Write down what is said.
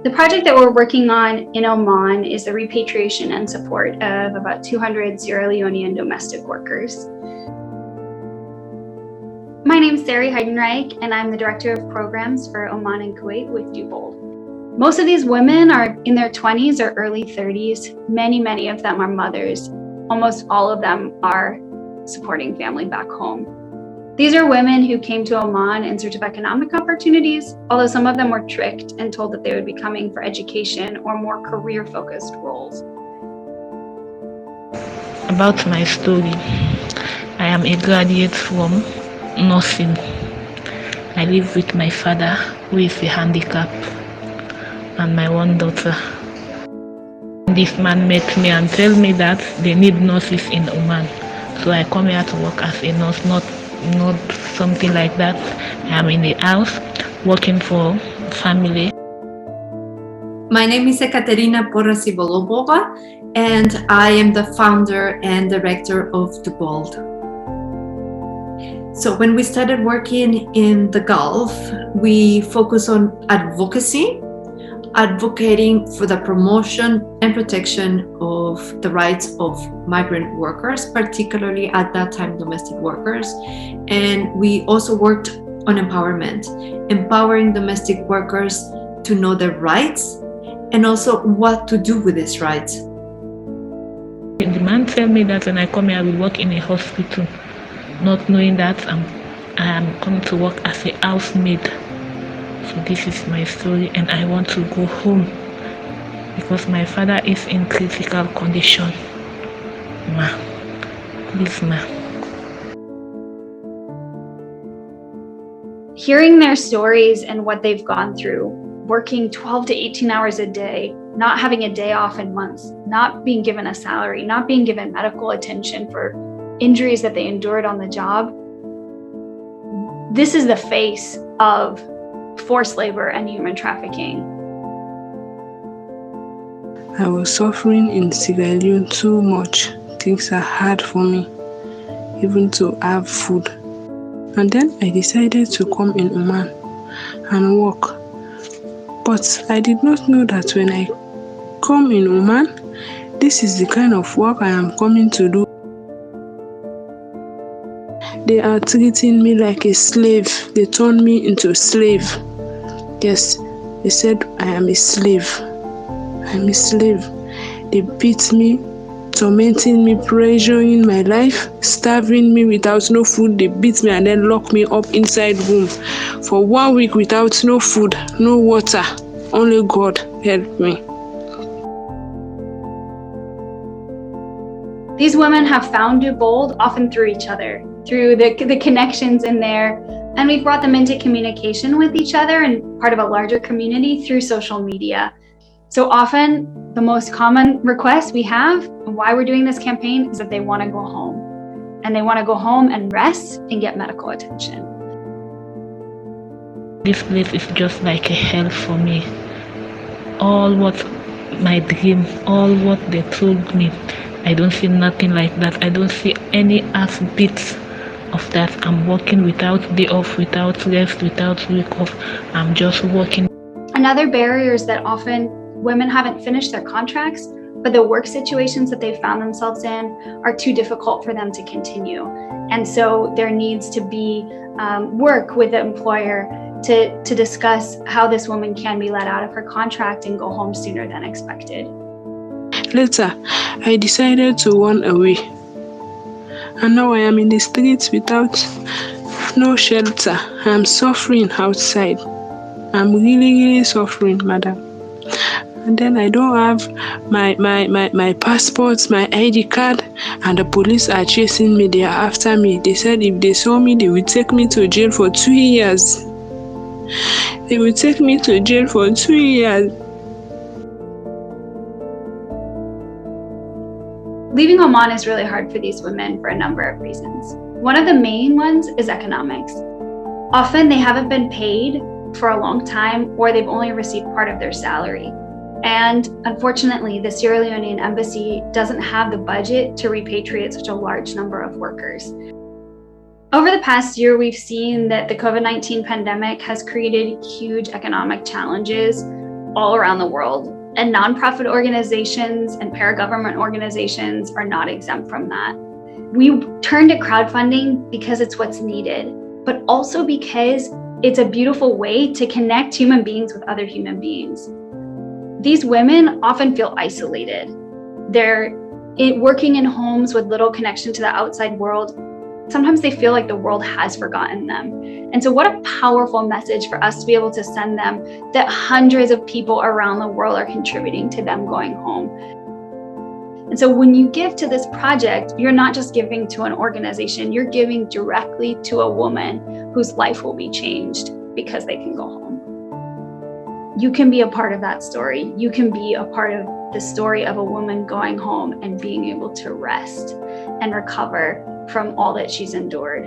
The project that we're working on in Oman is the repatriation and support of about 200 Sierra Leonean domestic workers. My name is Sarah Heidenreich, and I'm the Director of Programs for Oman and Kuwait with Do Bold. Most of these women are in their 20s or early 30s. Many of them are mothers. Almost all of them are supporting family back home. These are women who came to Oman in search of economic opportunities, although some of them were tricked and told that they would be coming for education or more career-focused roles. About my story, I am a graduate from nursing. I live with my father, who is a handicap, and my one daughter. This man met me and told me that they need nurses in Oman. So I come here to work as a nurse, not something like that. I am in the house working for family. My name is Ekaterina Porasibolobova, and I am the founder and director of Do Bold. So when we started working in the Gulf, we focus on advocacy, advocating for the promotion and protection of the rights of migrant workers, particularly at that time domestic workers. And we also worked on empowerment, empowering domestic workers to know their rights and also what to do with these rights. The man told me that when I come here I will work in a hospital, not knowing that I am coming to work as a housemaid. So this is my story, and I want to go home because my father is in critical condition. Ma, please, ma. Hearing their stories and what they've gone through, working 12 to 18 hours a day, not having a day off in months, not being given a salary, not being given medical attention for injuries that they endured on the job. This is the face of forced labor and human trafficking. I was suffering in Sierra Leone too much. Things are hard for me, even to have food. And then I decided to come in Oman and work. But I did not know that when I come in Oman, this is the kind of work I am coming to do. They are treating me like a slave. They turned me into a slave. Yes, they said I am a slave. I'm a slave. They beat me, tormenting me, pressuring my life, starving me without no food. They beat me and then lock me up inside room for 1 week without no food, no water. Only God help me. These women have found Do Bold often through each other, through the connections in there, and we've brought them into communication with each other and part of a larger community through social media. So often, the most common request we have, and why we're doing this campaign, is that they want to go home. And they want to go home and rest and get medical attention. This place is just like a hell for me. All what my dream, all what they told me, I don't see nothing like that. I don't see any bits of that. I'm working without day off, without rest, without week off. I'm just working. Another barrier is that often women haven't finished their contracts, but the work situations that they found themselves in are too difficult for them to continue. And so there needs to be work with the employer to discuss how this woman can be let out of her contract and go home sooner than expected. Later, I decided to run away. And now I am in the streets without no shelter. I am suffering outside. I'm really suffering, madam. And then I don't have my passport, my ID card, and the police are chasing me. They are after me. They said if they saw me, they will take me to jail for 2 years. They will take me to jail for 2 years. Leaving Oman is really hard for these women for a number of reasons. One of the main ones is economics. Often they haven't been paid for a long time, or they've only received part of their salary. And unfortunately, the Sierra Leonean embassy doesn't have the budget to repatriate such a large number of workers. Over the past year, we've seen that the COVID-19 pandemic has created huge economic challenges all around the world. And nonprofit organizations and paragovernment organizations are not exempt from that. We turn to crowdfunding because it's what's needed, but also because it's a beautiful way to connect human beings with other human beings. These women often feel isolated. They're working in homes with little connection to the outside world. Sometimes they feel like the world has forgotten them. And so what a powerful message for us to be able to send them, that hundreds of people around the world are contributing to them going home. And so when you give to this project, you're not just giving to an organization, you're giving directly to a woman whose life will be changed because they can go home. You can be a part of that story. You can be a part of the story of a woman going home and being able to rest and recover from all that she's endured.